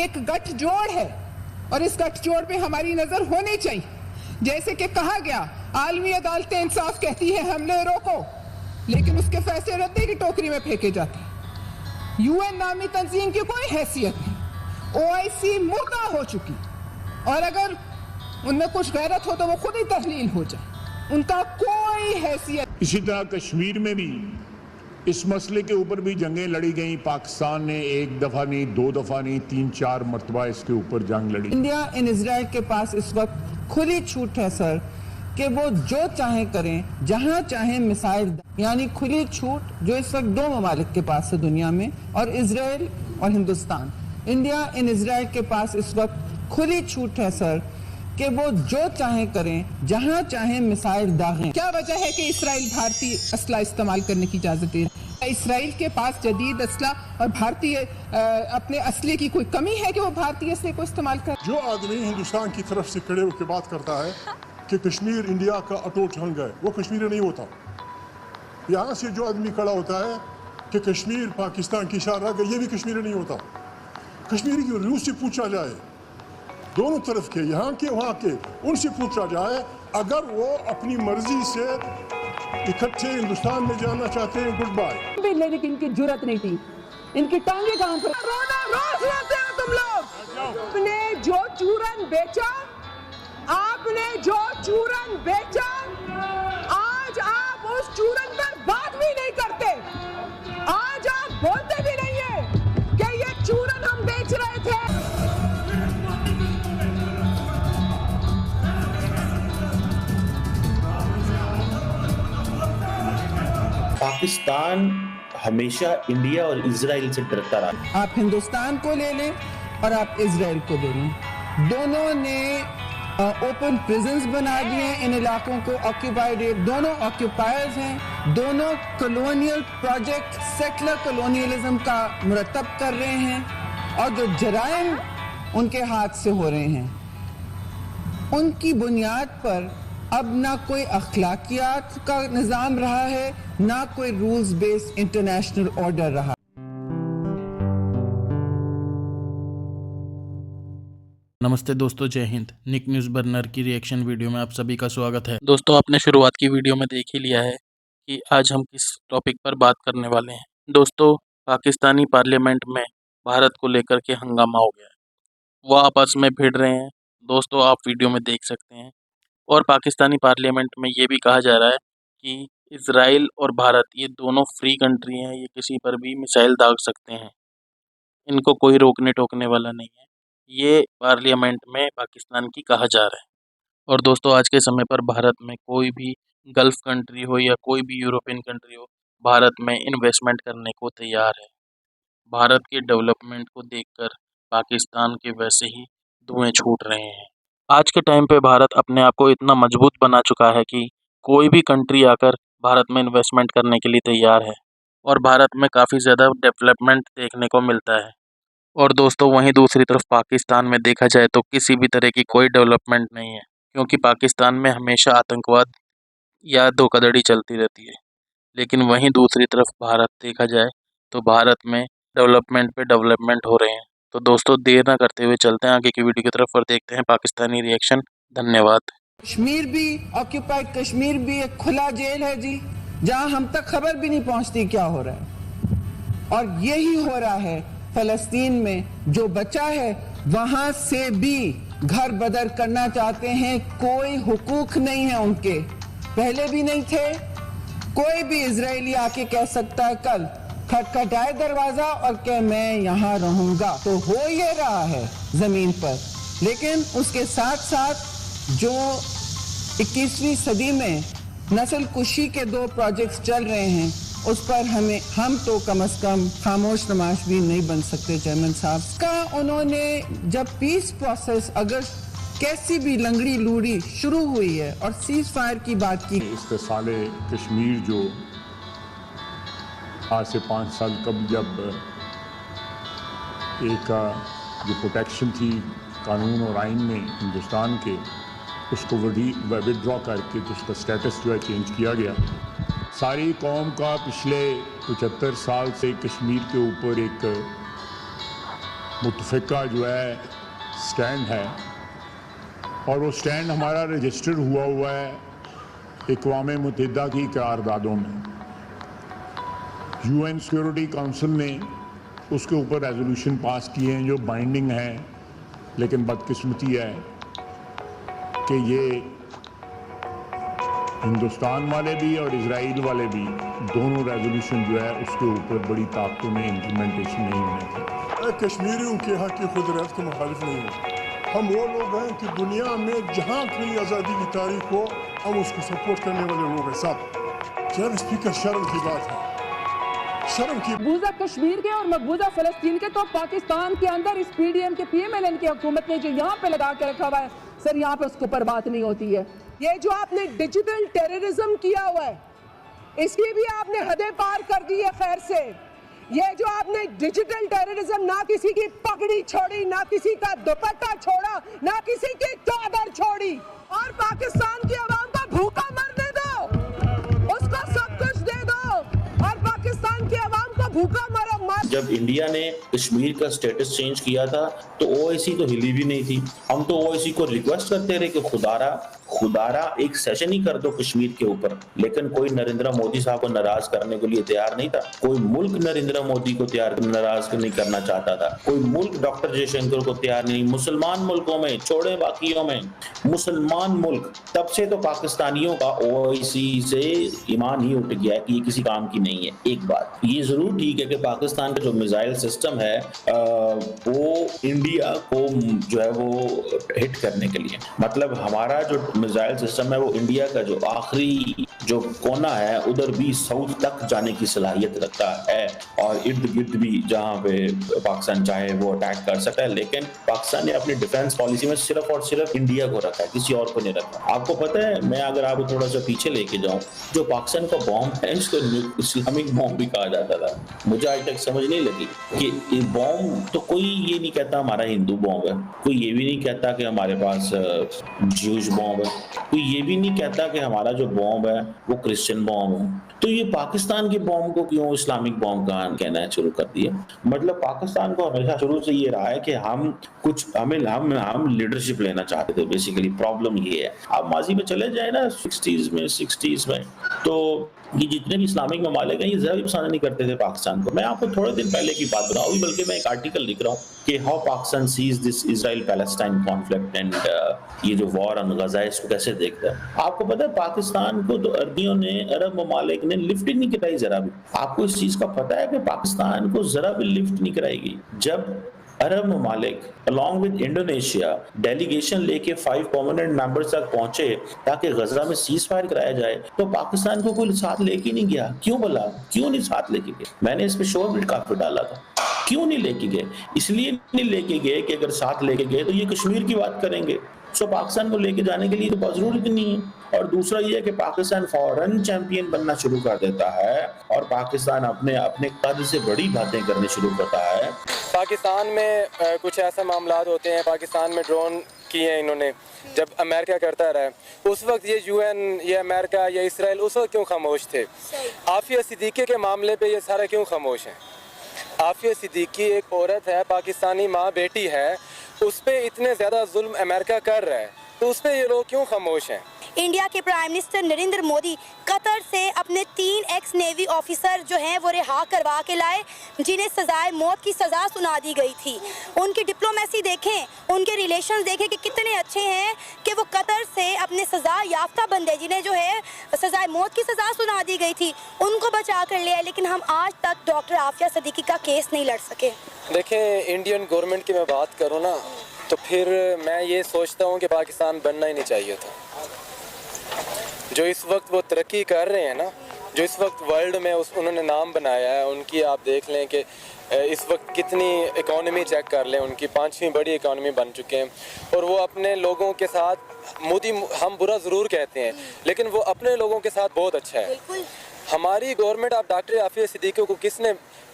ایک گٹھ جوڑ ہے اور اس گٹھ جوڑ پہ ہماری نظر ہونی چاہیے. جیسے کہ کہا گیا عالمی عدالت انصاف کہتی ہے حملے روکو، لیکن اس کے فیصلے ردے کی ٹوکری میں پھینکے جاتے ہیں. UN نامی تنظیم کی کوئی حیثیت نہیں. OIC مردہ ہو چکی، اور اگر ان میں کچھ غیرت ہو تو وہ خود ہی تحلیل ہو جائے. ان کا کوئی حیثیت. اسی طرح کشمیر میں بھی اس مسئلے کے اوپر بھی جنگیں لڑی گئیں. پاکستان نے ایک دفعہ نہیں، 2 دفعہ نہیں، 3-4 مرتبہ اس کے اوپر جنگ لڑی. انڈیا ان اسرائیل کے پاس اس وقت کھلی چھوٹ ہے سر کہ وہ جو چاہیں کریں، جہاں چاہیں میسائل، یعنی کھلی چھوٹ جو اس وقت 2 ممالک کے پاس ہے دنیا میں، اور اسرائیل اور ہندوستان. انڈیا ان اسرائیل کے پاس اس وقت کھلی چھوٹ ہے سر کہ وہ جو چاہیں کریں، جہاں چاہیں میسائل داغیں. کیا وجہ ہے کہ اسرائیل بھارتی اسلحہ استعمال کرنے کی اجازت دے رہا ہے؟ اسرائیل کے پاس جدید اسلحہ اور بھارتی اپنے اسلحے کی کوئی کمی ہے کہ وہ بھارتی اسلحے کو استعمال کرے؟ جو آدمی ہندوستان کی طرف سے کھڑے ہو کے بات کرتا ہے کہ کشمیر انڈیا کا اٹوٹ انگ ہے، وہ کشمیری نہیں ہوتا. یہاں سے جو آدمی کھڑا ہوتا ہے کہ کشمیر پاکستان کی شان رہ گئی، یہ بھی کشمیری نہیں ہوتا. کشمیری کی روح سے پوچھا جائے، دونوں طرف کے، یہاں کے وہاں کے، ان سے پوچھا جائے، اگر وہ اپنی مرضی سے اکٹھے ہندوستان میں جانا چاہتے ہیں، گڈ بائے. لینے کی ان کی جرت نہیں تھی، ان کی ٹانگیں کہاں پر. رونا روز روتے ہو تم لوگ. آپ نے جو چورن بیچا، آپ نے جو چورن بیچا، آج آپ اس چورن پر بات بھی نہیں کرتے. آج آپ بولتے بھی نہیں ہیں کہ یہ چورن ہم بیچ رہے تھے. پاکستان ہمیشہ انڈیا اور اسرائیل سے ڈرتا رہا. آپ ہندوستان کو لے لیں اور آپ اسرائیل کو لے لیں، دونوں نے اوپن پریزنز بنا دیے ان علاقوں کو. آکیوپائڈ، دونوں آکیوپائرز ہیں، دونوں کلونیل پروجیکٹ، سیٹلر کلونیلزم کا مرتب کر رہے ہیں، اور جو جرائم ان کے ہاتھ سے ہو رہے ہیں ان کی بنیاد پر اب نہ کوئی اخلاقیات کا نظام رہا ہے، نہ کوئی رولز بیسڈ انٹرنیشنل آرڈر رہا. نمستے دوستو، جے ہند. نک نیوز برنر کی ریئیکشن ویڈیو میں آپ سبھی کا سواگت ہے. دوستو، آپ نے شروعات کی ویڈیو میں دیکھ ہی لیا ہے کہ آج ہم کس ٹاپک پر بات کرنے والے ہیں. دوستو، پاکستانی پارلیمنٹ میں بھارت کو لے کر کے ہنگامہ ہو گیا ہے. وہ آپس میں بھیڑ رہے ہیں. دوستو، آپ ویڈیو میں دیکھ سکتے ہیں. اور پاکستانی پارلیمنٹ میں یہ بھی کہا جا رہا ہے کہ اسرائیل اور بھارت یہ دونوں فری کنٹری ہیں، یہ کسی پر بھی میسائل داغ سکتے ہیں، ان کو کوئی روکنے ٹوکنے والا نہیں ہے. یہ پارلیمنٹ میں پاکستان کی کہا جا رہا ہے. اور دوستو، آج کے سمے پر بھارت میں کوئی بھی گلف کنٹری ہو یا کوئی بھی یورپین کنٹری ہو، بھارت میں انویسٹمنٹ کرنے کو تیار ہے. بھارت کے ڈیولپمنٹ کو دیکھ کر پاکستان کے ویسے ہی دھوئیں چھوٹ رہے ہیں. آج کے ٹائم پہ بھارت اپنے آپ کو اتنا مضبوط بنا چکا ہے کہ کوئی بھی کنٹری آ کر بھارت میں انویسٹمنٹ کرنے کے لیے تیار ہے، اور بھارت میں کافی زیادہ ڈیولپمنٹ دیکھنے کو ملتا ہے. اور دوستو، وہیں دوسری طرف پاکستان میں دیکھا جائے تو کسی بھی طرح کی کوئی ڈیولپمنٹ نہیں ہے، کیونکہ پاکستان میں ہمیشہ آتنکواد یا دھوکہ دھڑی چلتی رہتی ہے. لیکن وہیں دوسری طرف بھارت دیکھا جائے تو بھارت میں ڈیولپمنٹ پہ ڈیولپمنٹ ہو رہے ہیں. تو دوستو، دیر نہ کرتے ہوئے چلتے ہیں آگے کی ویڈیو کی طرف اور دیکھتے ہیں پاکستانی ریئیکشن. دھنیہ واد. کشمیر بھی آکیوپائڈ، کشمیر بھی ایک کھلا جیل ہے جی، جہاں ہم تک خبر بھی نہیں پہنچتی کیا ہو رہا ہے. اور یہی ہو رہا ہے فلسطین میں. جو بچا ہے وہاں سے بھی گھر بدر کرنا چاہتے ہیں. کوئی حقوق نہیں ہے ان کے، پہلے بھی نہیں تھے. کوئی بھی اسرائیلی آ کے کہہ سکتا ہے کل کھٹکھٹائے دروازہ اور کہ میں یہاں رہوں گا. تو ہو یہ رہا ہے زمین پر. لیکن اس کے ساتھ ساتھ جو 21ویں صدی میں نسل کشی کے 2 پروجیکٹس چل رہے ہیں، اس پر ہم تو کم از کم خاموش تماش بھی نہیں بن سکتے. چیئرمین صاحب کا انہوں نے جب پیس پروسیس اگر کیسی بھی لنگڑی لوڑی شروع ہوئی ہے اور سیز فائر کی بات کی، استحصال کشمیر جو آج سے 5 سال قبل جب ایک جو پروٹیکشن تھی قانون اور آئین میں ہندوستان کے، اس کو وڈرا کر کے اس کا سٹیٹس جو ہے چینج کیا گیا. ساری قوم کا پچھلے 75 سال سے کشمیر کے اوپر ایک मुतफ़िका जो है स्टैंड है, और वो स्टैंड हमारा रजिस्टर्ड हुआ है अक़वाम मुत्तहिदा की करारदादों में। UN सिक्योरिटी काउंसिल ने उसके ऊपर रेजोल्यूशन पास किए हैं जो बाइंडिंग हैं, लेकिन बदकिस्मती है कि ये हिंदुस्तान वाले भी और इजराइल वाले भी दोनों रेजोल्यूशन जो है उसके ऊपर बड़ी ताकतों में इम्प्लीमेंटेशन नहीं होने थे। मैं कश्मीरियों के हक की खुदरत के मुखालिफ नहीं हूँ। हम वो लोग हैं कि दुनिया में जहाँ कहीं आज़ादी की तारीख हो हम उसको सपोर्ट करने वाले लोग हैं सब। जनाब स्पीकर, शर्म की बात है, शर्म की। मकबूजा कश्मीर के और मकबूजा फलस्तीन के तो पाकिस्तान के अंदर इस PDM के PMLN की हुकूमत ने जो यहाँ पे लगा के रखा हुआ है सर, यहाँ पे उसके ऊपर बात नहीं होती है। ये जो आपने डिजिटल टेररिज्म किया हुआ है इसकी भी आपने हदें पार कर दी है। खैर से ये जो आपने डिजिटल टेररिज्म, ना किसी की पगड़ी छोड़ी, ना किसी का दुपट्टा छोड़ा, ना किसी की चादर छोड़ी, और पाकिस्तान की आवाम को भूखा मरने दो, उसको सब कुछ दे दो और पाकिस्तान की आवाम को भूखा मरो। जब इंडिया ने कश्मीर का स्टेटस चेंज किया था तो OIC तो हिली भी नहीं थी। हम तो OIC को रिक्वेस्ट करते रहे कि खुदारा एक सेशन ही कर दो कश्मीर के ऊपर, लेकिन कोई नरेंद्र मोदी साहब को नाराज करने के लिए तैयार नहीं था। कोई मुल्क नरेंद्र मोदी को नाराज नहीं करना चाहता था। कोई मुल्क डॉक्टर जयशंकर को तैयार नहीं। मुसलमान मुल्कों में, छोड़े बाकियों में, मुसलमान मुल्क, तब से तो पाकिस्तानियों का OIC से ईमान ही उठ गया है कि ये किसी काम की नहीं है। एक बात ये जरूर ठीक है कि पाकिस्तान का जो मिसाइल सिस्टम है वो इंडिया को जो है वो हिट करने के लिए, मतलब हमारा जो मिसाइल सिस्टम है वो इंडिया का जो आखिरी जो कोना है उधर भी साउथ तक जाने की सलाहियत रखता है, और इर्द गिर्द भी जहाँ पे पाकिस्तान चाहे वो अटैक कर सकता है। लेकिन पाकिस्तान ने अपनी डिफेंस पॉलिसी में सिर्फ और सिर्फ इंडिया को रखा है, किसी और को नहीं रखा। आपको पता है, मैं अगर आपको थोड़ा सा पीछे लेके जाऊं, जो पाकिस्तान का बॉम्ब है इसको इस्लामिक बॉम्ब भी कहा जाता था। मुझे आज तक समझ नहीं लगी कि ये बॉम्ब तो कोई ये नहीं कहता हमारा हिंदू बॉम्ब है, कोई ये भी नहीं कहता कि हमारे पास ज्यूज बॉम्ब है, कोई ये भी नहीं कहता कि हमारा जो बॉम्ब है वो क्रिश्चियन बॉम्ब है। तो ये पाकिस्तान के बॉम्ब को क्यों इस्लामिक बॉम्ब कहना शुरू कर दिया? मतलब पाकिस्तान को हमेशा शुरू से ये रहा है कि हम हम लीडरशिप लेना चाहते थे। बेसिकली प्रॉब्लम ये है, आप माजी में चले जाए ना 60s में, तो ये जितने भी इस्लामिक ममालिक हैं ये ज़रा भी पसंद नहीं करते थे पाकिस्तान को। मैं आपको थोड़े दिन पहले की बात बताऊँ, बल्कि मैं एक आर्टिकल लिख रहा हूँ कि how Pakistan sees this Israel Palestine conflict and ये जो वॉर ऑन गजा है इसको कैसे देखता है। आपको पता है पाकिस्तान को तो अरबियों ने, अरब ममालिक ने लिफ्ट ही नहीं कराई जरा भी। आपको इस चीज़ का पता है कि पाकिस्तान को जरा भी लिफ्ट नहीं कराएगी। जब अरब ममालिक अलॉन्ग विद इंडोनेशिया डेलीगेशन लेके 5 परमानेंट मेंबर्स तक पहुंचे ताकि गजा में सीज फायर कराया जाए, तो पाकिस्तान को कोई साथ लेके नहीं गया। क्यों बोला, क्यों नहीं साथ लेके गए? मैंने इस पे शोर भी काफी डाला था। क्यों नहीं लेके गए? इसलिए नहीं लेके गए कि अगर साथ लेके गए तो ये कश्मीर की बात करेंगे। सो पाकिस्तान को लेके जाने के लिए तो बहुत जरूरत नहीं है। और दूसरा ये है कि पाकिस्तान फौरन चैंपियन बनना शुरू कर देता है और पाकिस्तान अपने कद से बड़ी बातें करने शुरू करता है। पाकिस्तान में कुछ ऐसे मामलात होते हैं, पाकिस्तान में ड्रोन किए हैं इन्होंने, जब अमेरिका करता रहा उस वक्त ये UN, ये अमेरिका, ये इसराइल उस वक्त क्यों खामोश थे? आफिया सिद्दीकी के मामले पे ये सारे क्यों खामोश हैं? आफिया सिद्दीकी एक औरत है, पाकिस्तानी माँ बेटी है, उस पर इतने ज़्यादा जुल्म अमेरिका कर रहा है, तो उस पर ये लोग क्यों खामोश हैं? इंडिया के prime minister Narendra Modi Qatar से अपने 3 एक्स नेवी ऑफिसर जो हैं वो रिहा करवा के लाए, जिन्हें सजाए मौत की सज़ा सुना दी गई थी। उनकी डिप्लोमेसी देखें, उनके रिलेशंस देखें कि कितने अच्छे हैं कि वो कतर से अपने सज़ा याफ्ता बंदे, जिन्हें जो है सजाए मौत की सज़ा सुना दी गई थी, उनको बचा कर ले आए। लेकिन हम आज तक डॉक्टर आफिया सिद्दीकी का केस नहीं लड़ सके। देखें, इंडियन गवर्नमेंट की मैं बात करूँ ना, तो फिर मैं ये सोचता हूँ कि पाकिस्तान बनना ही नहीं चाहिए था। जो इस वक्त वो तरक्की कर रहे हैं ना, जो इस वक्त वर्ल्ड में उन्होंने नाम बनाया है, उनकी आप देख लें कि इस वक्त कितनी इकॉनमी चेक कर लें, उनकी 5वीं बड़ी इकॉनमी बन चुके हैं। और वो अपने लोगों के साथ, मोदी हम बुरा ज़रूर कहते हैं लेकिन वो अपने लोगों के साथ बहुत अच्छा है। हमारी गवर्नमेंट, आप डॉक्टर आफिया सिद्दीकी को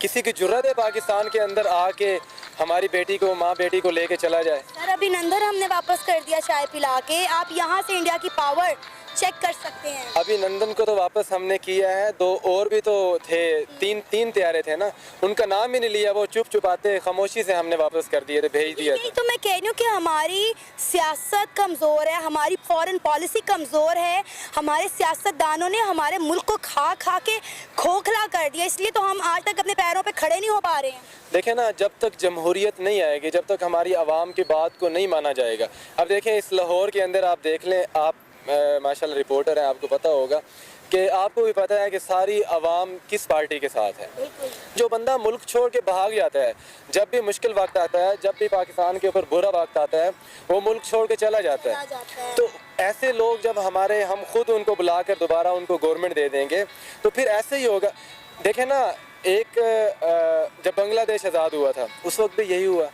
किसी की जुर्रत है पाकिस्तान के अंदर आके हमारी बेटी को, माँ बेटी को लेके चला जाए? सर अभिनंदन हमने वापस कर दिया चाय पिला के। आप यहाँ से इंडिया की पावर चेक कर सकते हैं। अभिनंदन को तो वापस हमने किया है, 2 और भी तो थे, तीन तैयारे थे ना, उनका नाम ही नहीं लिया, वो चुप चुपाते खामोशी से हमने वापस कर दिए थे, भेज दिया था। तो मैं कह रही हूँ कि हमारी सियासत कमज़ोर है, हमारी फॉरेन पॉलिसी कमज़ोर है, हमारे सियासतदानों ने हमारे मुल्क को खा खा के खोखला कर दिया, इसलिए तो हम आज तक अपने पैरों पे खड़े नहीं हो पा रहे हैं। देखें ना, जब तक जमहूरियत नहीं आएगी, जब तक हमारी आवाम की बात को नहीं माना जाएगा। अब देखें इस लाहौर के अंदर आप देख लें, आप माशाल्लाह रिपोर्टर हैं, आपको पता होगा कि आपको भी पता है कि सारी आवाम किस पार्टी के साथ है। जो बंदा मुल्क छोड़ के भाग जाता है, जब भी मुश्किल वक्त आता है, जब भी पाकिस्तान के ऊपर बुरा वक्त आता है, वो मुल्क छोड़ के चला जाता है। तो ऐसे लोग जब हम खुद उनको बुलाकर दोबारा उनको गवर्नमेंट दे देंगे तो फिर ऐसे ही होगा। देखें ना, जब बांग्लादेश आज़ाद हुआ था उस वक्त भी यही हुआ,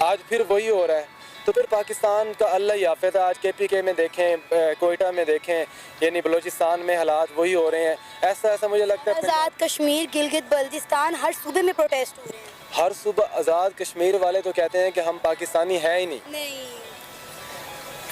आज फिर वही हो रहा है। तो फिर पाकिस्तान का अल्लाह ही हाफ़िज़। आज KPK में देखें, कोयटा में देखें, यानी बलूचिस्तान में हालात वही हो रहे हैं। ऐसा मुझे लगता है आज़ाद कश्मीर, गिलगित बल्तिस्तान, हर सूबे में प्रोटेस्ट हो रहे हैं। हर सूबा आज़ाद कश्मीर वाले तो कहते हैं कि हम पाकिस्तानी हैं ही नहीं।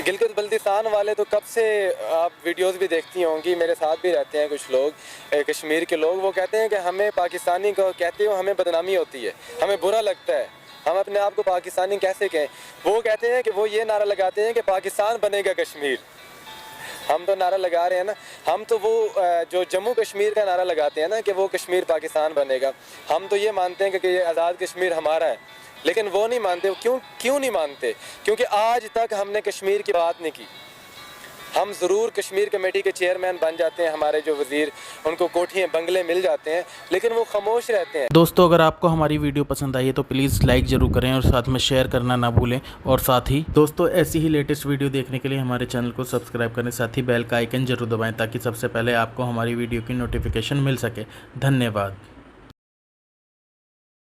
गिलगित बल्तिस्तान वाले तो कब से, आप वीडियोस भी देखती होंगी, मेरे साथ भी रहते हैं कुछ लोग कश्मीर के लोग, वो कहते हैं कि हमें पाकिस्तानी को कहते हो हमें बदनामी होती है, हमें बुरा लगता है, हम अपने आप को पाकिस्तानी कैसे कहें। वो कहते हैं कि वो ये नारा लगाते हैं कि पाकिस्तान बनेगा कश्मीर। हम तो नारा लगा रहे हैं ना, हम तो वो जो जम्मू कश्मीर का नारा लगाते हैं ना कि वो कश्मीर पाकिस्तान बनेगा, हम तो ये मानते हैं कि ये आज़ाद कश्मीर हमारा है, लेकिन वो नहीं मानते। क्यों नहीं मानते? क्योंकि आज तक हमने कश्मीर की बात नहीं की। हम ज़रूर कश्मीर कमेटी के चेयरमैन बन जाते हैं, हमारे जो वज़ीर, उनको कोठियाँ बंगले मिल जाते हैं, लेकिन वो खामोश रहते हैं। दोस्तों, अगर आपको हमारी वीडियो पसंद आई है तो प्लीज़ लाइक ज़रूर करें और साथ में शेयर करना ना भूलें। और साथ ही दोस्तों, ऐसी ही लेटेस्ट वीडियो देखने के लिए हमारे चैनल को सब्सक्राइब करें, साथ ही बेल का आइकन ज़रूर दबाएँ ताकि सबसे पहले आपको हमारी वीडियो की नोटिफिकेशन मिल सके। धन्यवाद।